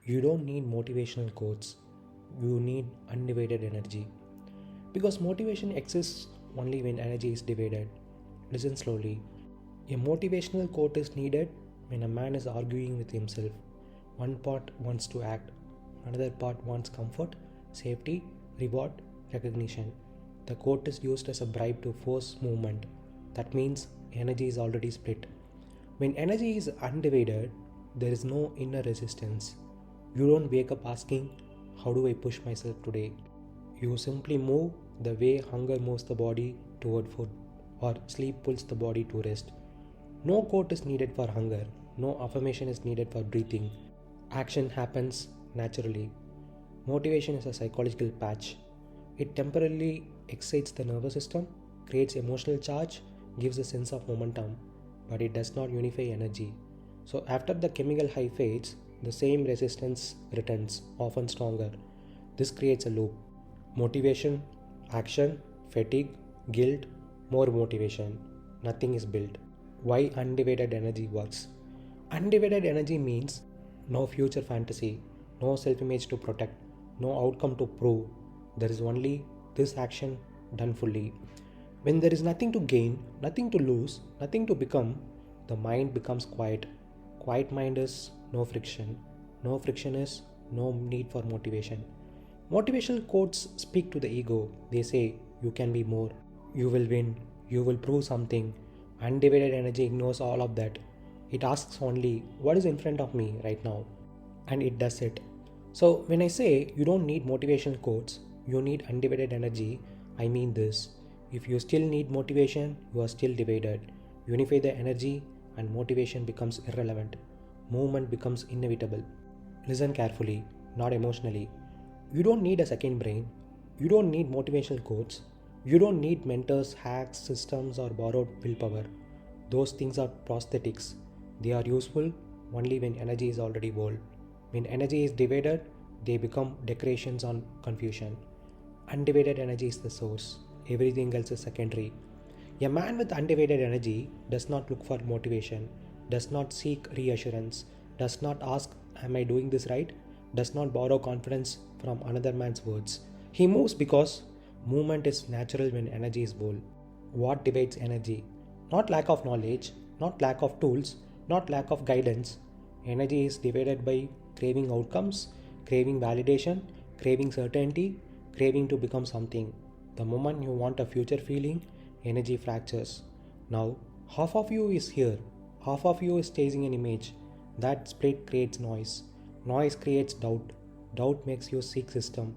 You don't need motivational quotes, you need undivided energy. Because motivation exists only when energy is divided. Listen slowly. A motivational quote is needed when a man is arguing with himself. One part wants to act, another part wants comfort, safety, reward, recognition. The quote is used as a bribe to force movement. That means energy is already split. When energy is undivided, there is no inner resistance. You don't wake up asking, how do I push myself today? You simply move the way hunger moves the body toward food or sleep pulls the body to rest. No quote is needed for hunger, no affirmation is needed for breathing. Action happens naturally. Motivation is a psychological patch. It temporarily excites the nervous system, creates emotional charge, gives a sense of momentum, but it does not unify energy. So, after the chemical high fades, the same resistance returns, often stronger. This creates a loop. Motivation, action, fatigue, guilt, more motivation. Nothing is built. Why undivided energy works? Undivided energy means no future fantasy, no self image to protect, no outcome to prove. There is only this action done fully. When there is nothing to gain, nothing to lose, nothing to become, the mind becomes quiet. Quiet mind is no friction. No friction is no need for motivation. Motivational quotes speak to the ego. They say, you can be more, you will win, you will prove something. Undivided energy ignores all of that. It asks only, what is in front of me right now? And it does it. So, when I say you don't need motivational quotes, you need undivided energy, I mean this. If you still need motivation, you are still divided. Unify the energy, and motivation becomes irrelevant. Movement becomes inevitable. Listen carefully, not emotionally. You don't need a second brain. You don't need motivational quotes. You don't need mentors, hacks, systems, or borrowed willpower. Those things are prosthetics. They are useful only when energy is already whole. When energy is divided, they become decorations on confusion. Undivided energy is the source. Everything else is secondary. A man with undivided energy does not look for motivation, does not seek reassurance, does not ask, am I doing this right? Does not borrow confidence from another man's words. He moves because movement is natural when energy is whole. What divides energy? Not lack of knowledge, not lack of tools, not lack of guidance. Energy is divided by craving outcomes, craving validation, craving certainty, craving to become something. The moment you want a future feeling, energy fractures. Now, half of you is here, half of you is chasing an image. That split creates noise. Noise creates doubt. Doubt makes you seek system.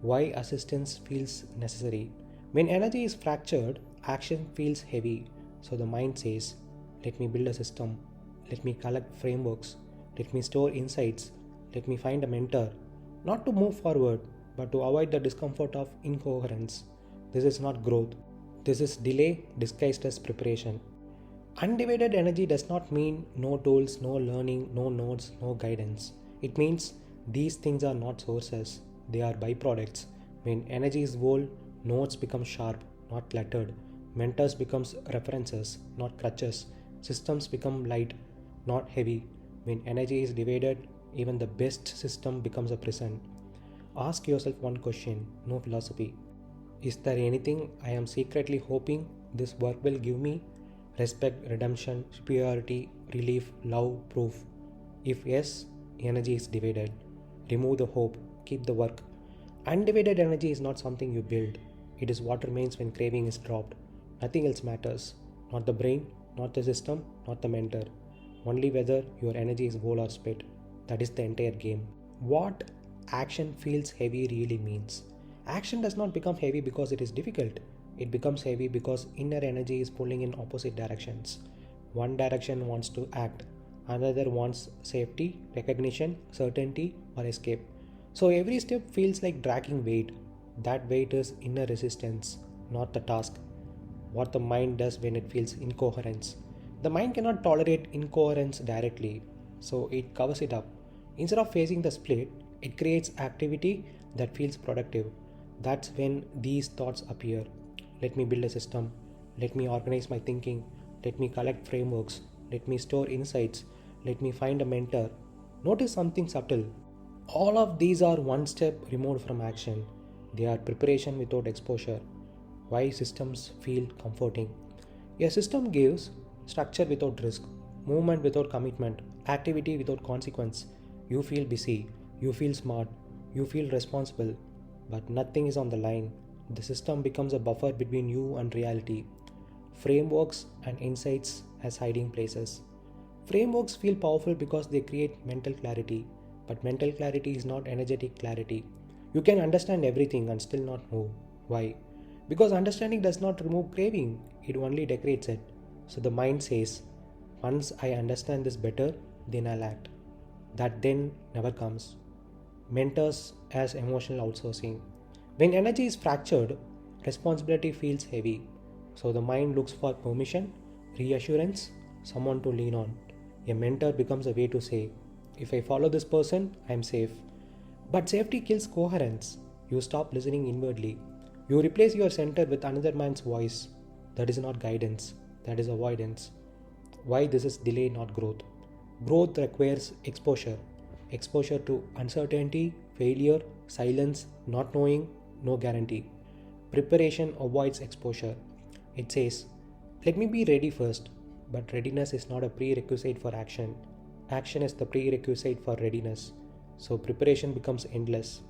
Why assistance feels necessary? When energy is fractured, action feels heavy. So the mind says, let me build a system. Let me collect frameworks. Let me store insights. Let me find a mentor. Not to move forward, but to avoid the discomfort of incoherence. This is not growth. This is delay disguised as preparation. Undivided energy does not mean no tools, no learning, no notes, no guidance. It means these things are not sources, they are byproducts. When energy is whole, notes become sharp, not cluttered. Mentors becomes references, not crutches. Systems become light, not heavy. When energy is divided, even the best system becomes a prison. Ask yourself one question, no philosophy. Is there anything I am secretly hoping this work will give me? Respect, redemption, superiority, relief, love, proof. If yes, energy is divided. Remove the hope, keep the work. Undivided energy is not something you build. It is what remains when craving is dropped. Nothing else matters. Not the brain, not the system, not the mentor. Only whether your energy is whole or split. That is the entire game. What action feels heavy really means. Action does not become heavy because it is difficult. It becomes heavy because inner energy is pulling in opposite directions. One direction wants to act, another wants safety, recognition, certainty, or escape. So every step feels like dragging weight. That weight is inner resistance, not the task. What the mind does when it feels incoherence. The mind cannot tolerate incoherence directly, so it covers it up. Instead of facing the split, it creates activity that feels productive. That's when these thoughts appear. Let me build a system. Let me organize my thinking. Let me collect frameworks. Let me store insights. Let me find a mentor. Notice something subtle. All of these are one step removed from action. They are preparation without exposure. Why systems feel comforting? A system gives structure without risk, movement without commitment, activity without consequence. You feel busy, you feel smart, you feel responsible, but nothing is on the line. The system becomes a buffer between you and reality. Frameworks and insights as hiding places. Frameworks feel powerful because they create mental clarity, but mental clarity is not energetic clarity. You can understand everything and still not move. Why? Because understanding does not remove craving, it only decorates it. So the mind says, once I understand this better, then I'll act. That then never comes. Mentors as emotional outsourcing. When energy is fractured, responsibility feels heavy. So the mind looks for permission, reassurance, someone to lean on. A mentor becomes a way to say, if I follow this person, I'm safe. But safety kills coherence. You stop listening inwardly. You replace your center with another man's voice. That is not guidance, that is avoidance. Why this is delay, not growth? Growth requires exposure. Exposure to uncertainty, failure, silence, not knowing, no guarantee. Preparation avoids exposure. It says, let me be ready first. But readiness is not a prerequisite for action. Action is the prerequisite for readiness. So preparation becomes endless.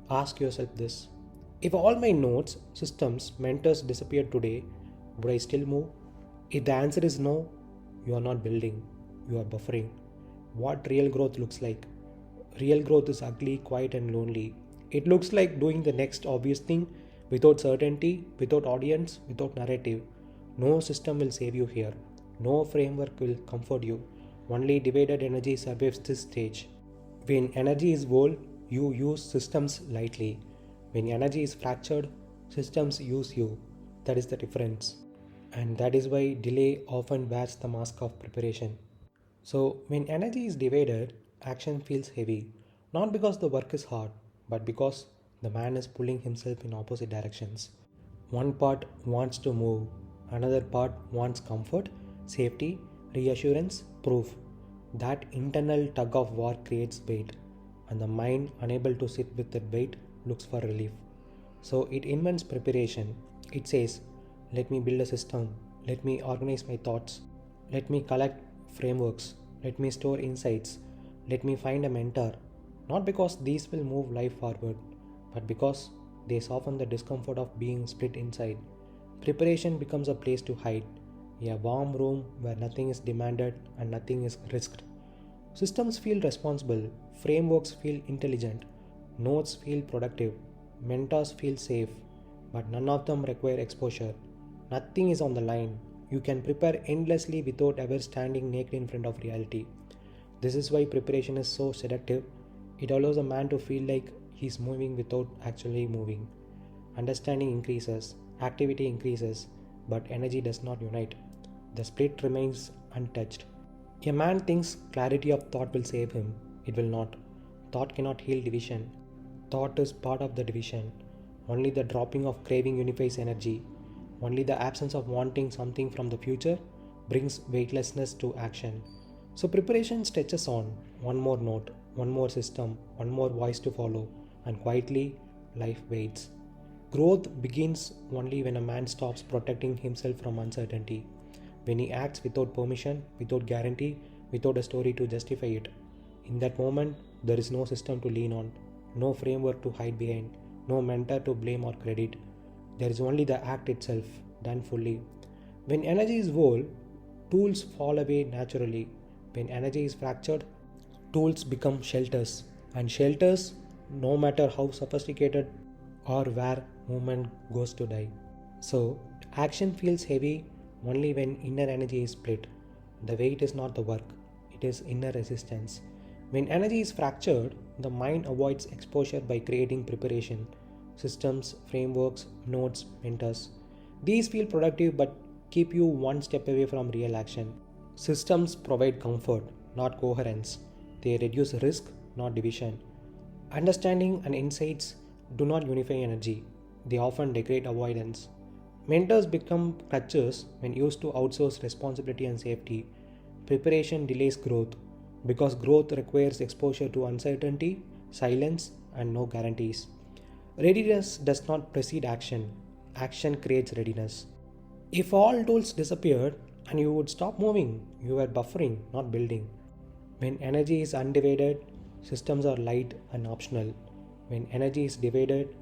Ask yourself this. If all my notes, systems, mentors disappeared today, would I still move? If the answer is no, you are not building, you are buffering. What real growth looks like? Real growth is ugly, quiet, and lonely. It looks like doing the next obvious thing without certainty, without audience, without narrative. No system will save you here. No framework will comfort you. Only divided energy survives this stage. When energy is whole, you use systems lightly. When energy is fractured, systems use you. That is the difference. And that is why delay often wears the mask of preparation. So, when energy is divided, action feels heavy. Not because the work is hard, but because the man is pulling himself in opposite directions. One part wants to move, another part wants comfort, safety, reassurance, proof. That internal tug of war creates weight, and the mind, unable to sit with that weight, looks for relief. So it invents preparation. It says, let me build a system, let me organize my thoughts, let me collect frameworks, let me store insights, let me find a mentor. Not because these will move life forward, but because they soften the discomfort of being split inside. Preparation becomes a place to hide, a warm room where nothing is demanded and nothing is risked. Systems feel responsible, frameworks feel intelligent, notes feel productive, mentors feel safe, but none of them require exposure. Nothing is on the line. You can prepare endlessly without ever standing naked in front of reality. This is why preparation is so seductive. It allows a man to feel like he's moving without actually moving. Understanding increases, activity increases, but energy does not unite. The split remains untouched. A man thinks clarity of thought will save him. It will not. Thought cannot heal division. Thought is part of the division. Only the dropping of craving unifies energy. Only the absence of wanting something from the future brings weightlessness to action. So preparation stretches on. One more note, one more system, one more voice to follow, and quietly life waits. Growth begins only when a man stops protecting himself from uncertainty. When he acts without permission, without guarantee, without a story to justify it. In that moment, there is no system to lean on, no framework to hide behind, no mentor to blame or credit. There is only the act itself, done fully. When energy is whole, tools fall away naturally. When energy is fractured, tools become shelters. And shelters, no matter how sophisticated or where movement goes to die. So, action feels heavy only when inner energy is split. The weight is not the work, it is inner resistance. When energy is fractured, the mind avoids exposure by creating preparation, systems, frameworks, notes, mentors. These feel productive but keep you one step away from real action. Systems provide comfort, not coherence. They reduce risk, not division. Understanding and insights do not unify energy, they often degrade avoidance. Mentors become crutches when used to outsource responsibility and safety. Preparation delays growth. because growth requires exposure to uncertainty, silence, and no guarantees. Readiness does not precede action, action creates readiness. If all tools disappeared and you would stop moving, you were buffering, not building. When energy is undivided, systems are light and optional. When energy is divided,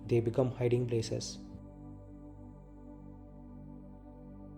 they become hiding places.